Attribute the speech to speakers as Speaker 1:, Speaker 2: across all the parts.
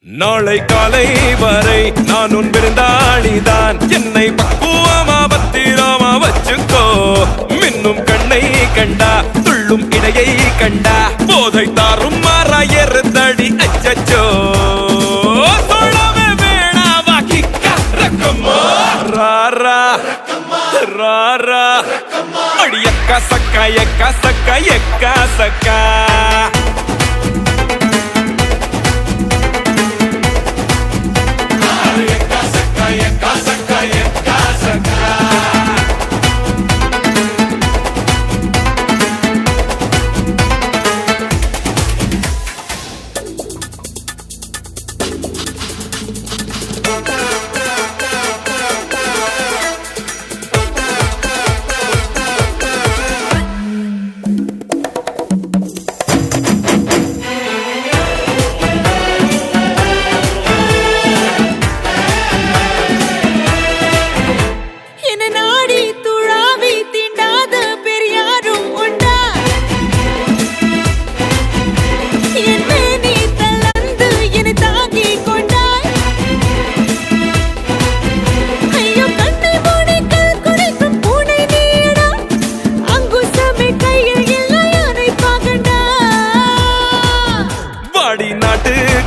Speaker 1: நாளை காலை வரை நான் உன் விருந்தாளிதான். என்னை பக்குவமா பத்திரமா வச்சுக்கோ. மின்னும் கண்ணை கண்டா துள்ளும் இடையை கண்டா போதை தாரும் மாறாயறுதடி அச்சச்சோ. சொல்லவே வேணாவா கிக்கா ரக்கம்மா ராரா ராரா அடி எக்கா சக்கா எக்கா சக்கா எக்கா சக்கா.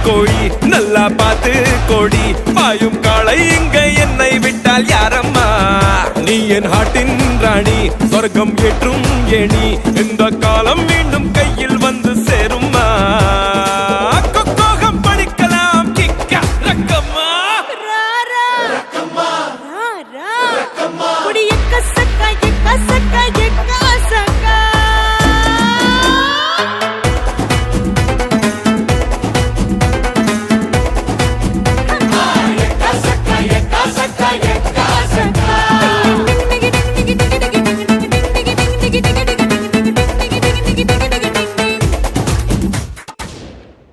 Speaker 1: கோழி நல்லா பார்த்து கோடி பாயும் காளை இங்க என்னை விட்டால் யாரம்மா. நீ என் ஹாட்டின் ராணி சொர்க்கம் ஏற்றும் ஏணி. இந்த காலம் மீண்டும்